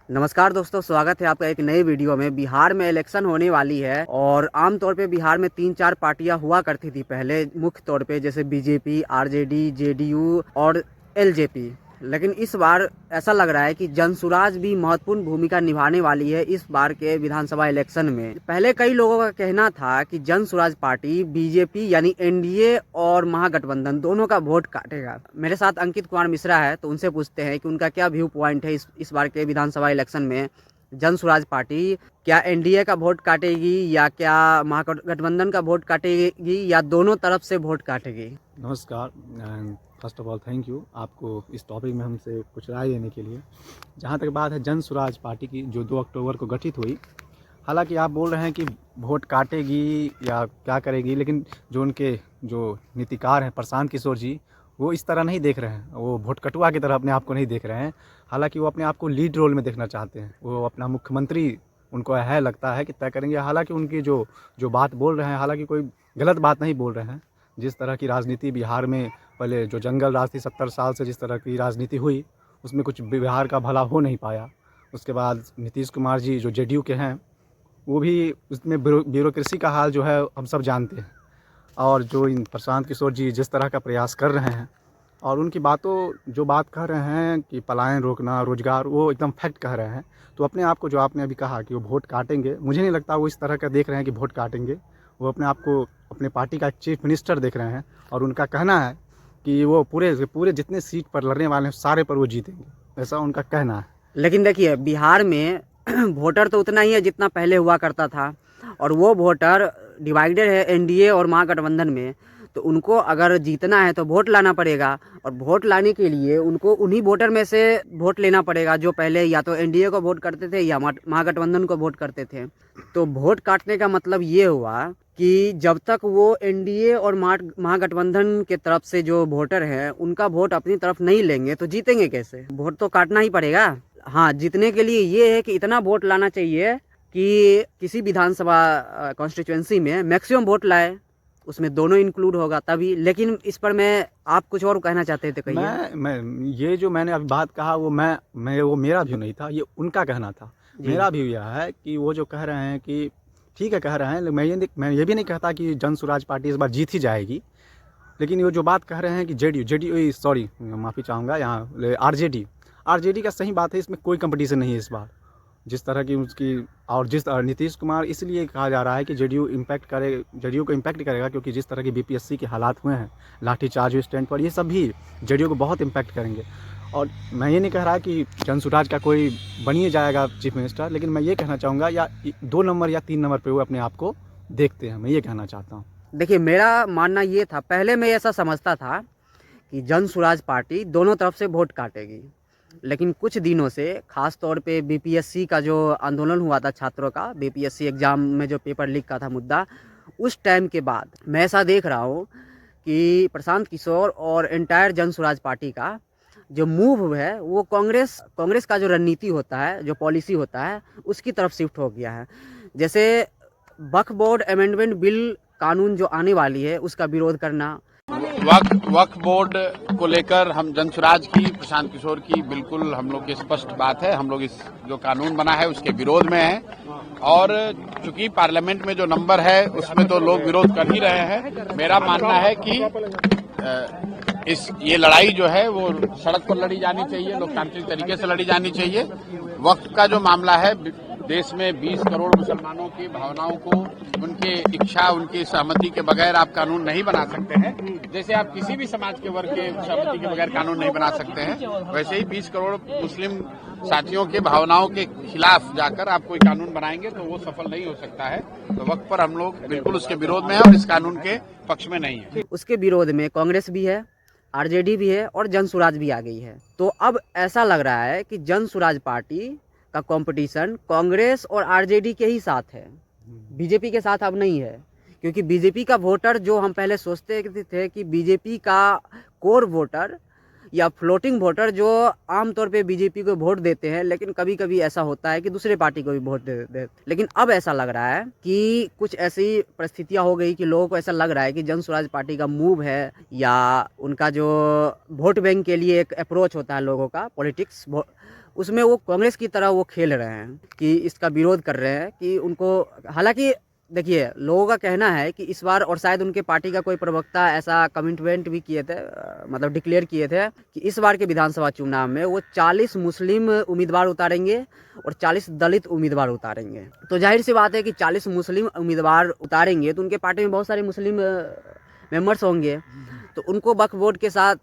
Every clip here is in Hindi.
नमस्कार दोस्तों, स्वागत है आपका एक नए वीडियो में। बिहार में इलेक्शन होने वाली है और आमतौर पे बिहार में 3-4 पार्टियां हुआ करती थी पहले, मुख्य तौर पे जैसे बीजेपी, आरजेडी, जेडीयू और एलजेपी। लेकिन इस बार ऐसा लग रहा है कि जनसुराज भी महत्वपूर्ण भूमिका निभाने वाली है इस बार के विधानसभा इलेक्शन में। पहले कई लोगों का कहना था कि जनसुराज पार्टी बीजेपी यानी एनडीए और महागठबंधन दोनों का वोट काटेगा। मेरे साथ अंकित कुमार मिश्रा है, तो उनसे पूछते हैं कि उनका क्या व्यू पॉइंट है इस बार के विधानसभा इलेक्शन में। जनसुराज पार्टी क्या एनडीए का वोट काटेगी या क्या महागठबंधन का वोट काटेगी या दोनों तरफ से वोट काटेगी? नमस्कार and first of all thank you आपको इस टॉपिक में हमसे कुछ राय देने के लिए। जहाँ तक बात है जनसुराज पार्टी की, जो 2 अक्टूबर को गठित हुई, हालांकि आप बोल रहे हैं कि वोट काटेगी या क्या करेगी, लेकिन जो उनके जो नीतिकार हैं प्रशांत किशोर जी, वो इस तरह नहीं देख रहे हैं। वो वोट कटुआ की तरह अपने आप को नहीं देख रहे हैं। हालांकि वो अपने आप को लीड रोल में देखना चाहते हैं। वो अपना मुख्यमंत्री उनको है लगता है कि तय करेंगे। हालांकि उनकी जो जो बात बोल रहे हैं, हालांकि कोई गलत बात नहीं बोल रहे हैं। जिस तरह की राजनीति बिहार में पहले जो जंगल राज थी 70 साल से, जिस तरह की राजनीति हुई, उसमें कुछ बिहार का भला हो नहीं पाया। उसके बाद नीतीश कुमार जी जो जेडीयू के हैं, वो भी उसमें ब्यूरोक्रेसी का हाल जो है हम सब जानते हैं। और जो इन प्रशांत किशोर जी जिस तरह का प्रयास कर रहे हैं और उनकी बातों जो बात कह रहे हैं कि पलायन रोकना, रोजगार, वो एकदम फैक्ट कह रहे हैं। तो अपने आप को, जो आपने अभी कहा कि वो वोट काटेंगे, मुझे नहीं लगता वो इस तरह का देख रहे हैं कि वोट काटेंगे। वो अपने आप को अपने पार्टी का चीफ मिनिस्टर देख रहे हैं और उनका कहना है कि वो पूरे जितने सीट पर लड़ने वाले हैं सारे पर वो जीतेंगे, ऐसा उनका कहना है। लेकिन देखिए, बिहार में वोटर तो उतना ही है जितना पहले हुआ करता था, और वो वोटर डिवाइडेड है एनडीए और महागठबंधन में। तो उनको अगर जीतना है तो वोट लाना पड़ेगा, और वोट लाने के लिए उनको उन्हीं वोटर में से वोट लेना पड़ेगा जो पहले या तो एनडीए को वोट करते थे या महागठबंधन को वोट करते थे। तो वोट काटने का मतलब ये हुआ कि जब तक वो एनडीए और महागठबंधन के तरफ से जो वोटर हैं उनका वोट अपनी तरफ नहीं लेंगे तो जीतेंगे कैसे? वोट तो काटना ही पड़ेगा। हाँ, जीतने के लिए ये है कि इतना वोट लाना चाहिए कि किसी विधानसभा कॉन्स्टिट्यूएंसी में मैक्सिमम वोट लाए, उसमें दोनों इंक्लूड होगा तभी। लेकिन इस पर आप कुछ और कहना चाहते थे, कहिए। मैं ये जो मैंने अभी बात कहा, वो वो मेरा व्यू नहीं था, ये उनका कहना था। मेरा व्यू यह है कि वो जो कह रहे हैं कि ठीक है कह रहे हैं, मैं ये भी नहीं कहता कि जनसुराज पार्टी इस बार जीत ही जाएगी। लेकिन ये जो बात कह रहे हैं कि जेडीयू सॉरी माफ़ी चाहूँगा, यहाँ आरजेडी का सही बात है, इसमें कोई कंपटीशन नहीं है इस बार। जिस तरह की उसकी और नीतीश कुमार, इसलिए कहा जा रहा है कि जेडीयू को इम्पैक्ट करेगा, क्योंकि जिस तरह की बीपीएससी के हालात हुए हैं, लाठीचार्ज स्टैंड पर, ये सब भी जेडीयू को बहुत इम्पैक्ट करेंगे। और मैं ये नहीं कह रहा कि जनसुराज का कोई बनिए जाएगा चीफ मिनिस्टर, लेकिन मैं ये कहना चाहूँगा या 2 नंबर या 3 नंबर पे वो अपने आप को देखते हैं, मैं ये कहना चाहता हूँ। देखिए, मेरा मानना ये था, पहले मैं ऐसा समझता था कि जनसुराज पार्टी दोनों तरफ से वोट काटेगी। लेकिन कुछ दिनों से, खास तौर पे बीपीएससी का जो आंदोलन हुआ था छात्रों का, बीपीएससी एग्ज़ाम में जो पेपर लीक का था मुद्दा, उस टाइम के बाद मैं ऐसा देख रहा हूँ कि प्रशांत किशोर और एंटायर जनसुराज पार्टी का जो मूव है वो कांग्रेस का जो रणनीति होता है, जो पॉलिसी होता है, उसकी तरफ शिफ्ट हो गया है। जैसे वक्फ बोर्ड अमेंडमेंट बिल कानून जो आने वाली है उसका विरोध करना। वक्फ बोर्ड को लेकर हम जनसुराज की, प्रशांत किशोर की बिल्कुल हम लोग की स्पष्ट बात है। हम लोग इस जो कानून बना है उसके विरोध में हैं, और चूंकि पार्लियामेंट में जो नंबर है उसमें तो लोग विरोध कर ही रहे हैं। मेरा मानना है कि ये लड़ाई जो है वो सड़क पर लड़ी जानी चाहिए, लोकतांत्रिक तरीके से लड़ी जानी चाहिए। वक्फ का जो मामला है, देश में 20 करोड़ मुसलमानों की भावनाओं को, उनकी इच्छा, उनकी सहमति के बगैर आप कानून नहीं बना सकते हैं। जैसे आप किसी भी समाज के वर्ग के सहमति के बगैर कानून नहीं बना सकते हैं, वैसे ही 20 करोड़ मुस्लिम साथियों के भावनाओं के खिलाफ जाकर आप कोई कानून बनाएंगे तो वो सफल नहीं हो सकता है। तो वक्त पर हम लोग बिल्कुल उसके विरोध में हैं और इस कानून के पक्ष में नहीं है। उसके विरोध में कांग्रेस भी है, आरजेडी भी है और जनसुराज भी आ गई है। तो अब ऐसा लग रहा है कि जनसुराज पार्टी का कंपटीशन कांग्रेस और आरजेडी के ही साथ है, बीजेपी के साथ अब नहीं है। क्योंकि बीजेपी का वोटर, जो हम पहले सोचते थे कि बीजेपी का कोर वोटर या फ्लोटिंग वोटर जो आमतौर पे बीजेपी को वोट देते हैं, लेकिन कभी कभी ऐसा होता है कि दूसरे पार्टी को भी वोट दे। लेकिन अब ऐसा लग रहा है कि कुछ ऐसी परिस्थितियां हो गई कि लोगों को ऐसा लग रहा है कि जनसुराज पार्टी का मूव है, या उनका जो वोट बैंक के लिए एक अप्रोच होता है लोगों का, पॉलिटिक्स, उसमें वो कांग्रेस की तरह वो खेल रहे हैं कि इसका विरोध कर रहे हैं कि उनको, हालांकि देखिए लोगों का कहना है कि इस बार, और शायद उनके पार्टी का कोई प्रवक्ता ऐसा कमिटमेंट भी किए थे, मतलब डिक्लेयर किए थे कि इस बार के विधानसभा चुनाव में वो 40 मुस्लिम उम्मीदवार उतारेंगे और 40 दलित उम्मीदवार उतारेंगे। तो जाहिर सी बात है कि 40 मुस्लिम उम्मीदवार उतारेंगे तो उनके पार्टी में बहुत सारे मुस्लिम मेंबर्स होंगे, तो उनको वक्फ बोर्ड के साथ,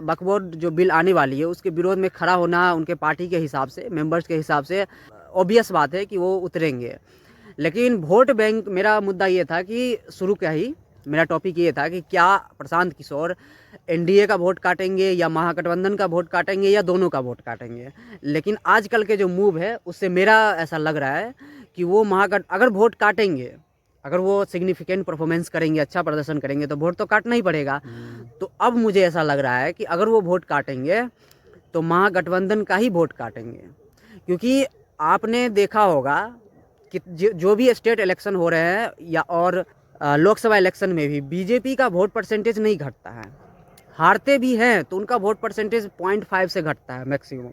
वक्फ बोर्ड जो बिल आने वाली है उसके विरोध में खड़ा होना उनके पार्टी के हिसाब से, मेंबर्स के हिसाब से ऑब्वियस बात है कि वो उतरेंगे। लेकिन वोट बैंक, मेरा मुद्दा ये था कि शुरू का ही मेरा टॉपिक ये था कि क्या प्रशांत किशोर एनडीए का वोट काटेंगे या महागठबंधन का वोट काटेंगे या दोनों का वोट काटेंगे। लेकिन आजकल के जो मूव है उससे मेरा ऐसा लग रहा है कि वो अगर वोट काटेंगे, अगर वो सिग्निफिकेंट परफॉर्मेंस करेंगे, अच्छा प्रदर्शन करेंगे तो वोट तो काटना ही पड़ेगा। तो अब मुझे ऐसा लग रहा है कि अगर वो वोट काटेंगे तो महागठबंधन का ही वोट काटेंगे, क्योंकि आपने देखा होगा कि जो भी स्टेट इलेक्शन हो रहे हैं या और लोकसभा इलेक्शन में भी बीजेपी का वोट परसेंटेज नहीं घटता है। हारते भी हैं तो उनका वोट परसेंटेज 0.5 से घटता है मैक्सिमम,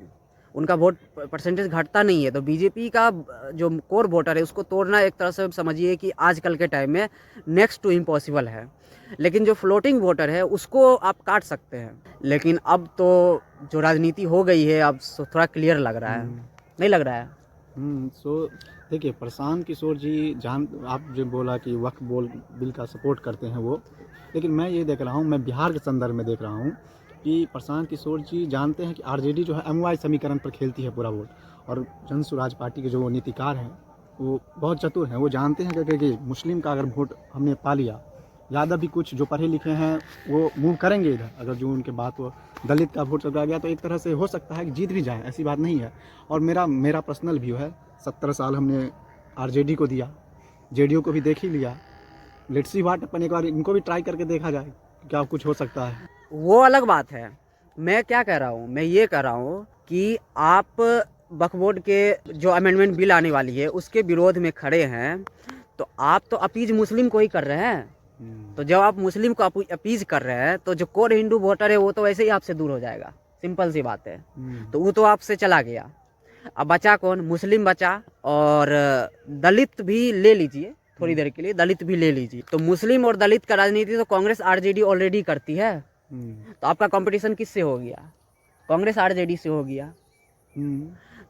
उनका वोट परसेंटेज घटता नहीं है। तो बीजेपी का जो कोर वोटर है उसको तोड़ना एक तरह से समझिए कि आजकल के टाइम में नेक्स्ट टू इम्पॉसिबल है। लेकिन जो फ्लोटिंग वोटर है उसको आप काट सकते हैं। लेकिन अब तो जो राजनीति हो गई है अब थोड़ा क्लियर लग रहा है, नहीं लग रहा है? सो देखिए, प्रशांत किशोर जी, जहाँ आप जो बोला कि वक्फ बोर्ड बिल का सपोर्ट करते हैं वो, लेकिन मैं ये देख रहा हूँ, मैं बिहार के संदर्भ में देख रहा हूँ कि प्रशांत किशोर जी जानते हैं कि आरजेडी जो है एमवाई समीकरण पर खेलती है पूरा वोट, और जन स्वराज पार्टी के जो नीतिकार हैं वो बहुत चतुर हैं। वो जानते हैं कि मुस्लिम का अगर वोट हमने पा लिया, यादव भी कुछ जो पढ़े लिखे हैं वो मूव करेंगे इधर, अगर जो उनके बात वो दलित का वोट चला गया तो एक तरह से हो सकता है कि जीत भी जाए, ऐसी बात नहीं है। और मेरा पर्सनल व्यू है, 17 साल हमने आरजेडी को दिया, जेडीयू को भी देख ही लिया, लेट्स सी व्हाट अपन, एक बार इनको भी ट्राई करके देखा जाए क्या कुछ हो सकता है। वो अलग बात है। मैं क्या कह रहा हूँ, मैं ये कह रहा हूँ कि आप वक्फ बोर्ड के जो अमेंडमेंट बिल आने वाली है उसके विरोध में खड़े हैं, तो आप तो अपीज मुस्लिम को ही कर रहे हैं। तो जब आप मुस्लिम को अपीज कर रहे हैं तो जो कोर हिंदू वोटर है वो तो वैसे ही आपसे दूर हो जाएगा, सिंपल सी बात है। तो वो तो आपसे चला गया, अब बचा कौन? मुस्लिम बचा, और दलित भी ले लीजिए थोड़ी देर के लिए, दलित भी ले लीजिए। तो मुस्लिम और दलित का राजनीति तो कांग्रेस आरजेडी ऑलरेडी करती है, तो आपका कंपटीशन किससे हो गया? कांग्रेस आरजेडी से हो गया।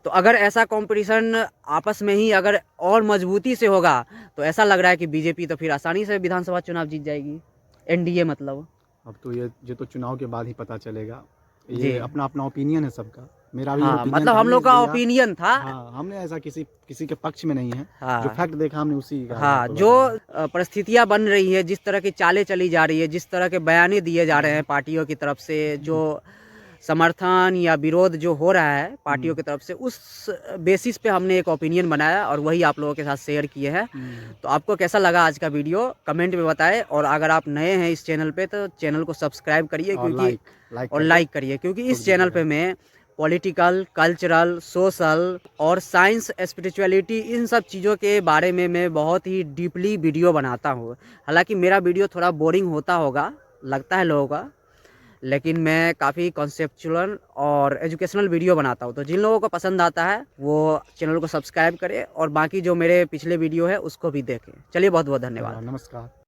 तो अगर ऐसा कंपटीशन आपस में ही अगर और मजबूती से होगा तो ऐसा लग रहा है कि बीजेपी तो फिर आसानी से विधानसभा चुनाव जीत जाएगी, एनडीए मतलब। अब तो ये तो चुनाव के बाद ही पता चलेगा, ये अपना अपना ओपिनियन है सबका। मेरा भी ओपिनियन, मतलब हम लोग का ओपिनियन था। हमने ऐसा किसी के पक्ष में नहीं है, जो हाँ, फैक्ट देखा हमने उसी का। हाँ, जो परिस्थितियां बन रही है, जिस तरह की चालें चली जा रही है, जिस तरह के बयाने दिए जा रहे हैं पार्टियों की तरफ से, जो समर्थन या विरोध जो हो रहा है पार्टियों की तरफ से, उस बेसिस पे हमने एक ओपिनियन बनाया और वही आप लोगों के साथ शेयर किए हैं। तो आपको कैसा लगा आज का वीडियो कमेंट में बताएं, और अगर आप नए हैं इस चैनल पे तो चैनल को सब्सक्राइब करिए, क्योंकि और लाइक करिए, क्योंकि इस चैनल पे मैं पॉलिटिकल, कल्चरल, सोशल और साइंस, स्पिरिचुअलिटी, इन सब चीज़ों के बारे में मैं बहुत ही डीपली वीडियो बनाता हूँ। हालांकि मेरा वीडियो थोड़ा बोरिंग होता होगा, लगता है लोगों का, लेकिन मैं काफ़ी कॉन्सेप्चुअल और एजुकेशनल वीडियो बनाता हूँ। तो जिन लोगों को पसंद आता है वो चैनल को सब्सक्राइब करें और बाकी जो मेरे पिछले वीडियो है उसको भी देखें। चलिए, बहुत बहुत धन्यवाद। नमस्कार।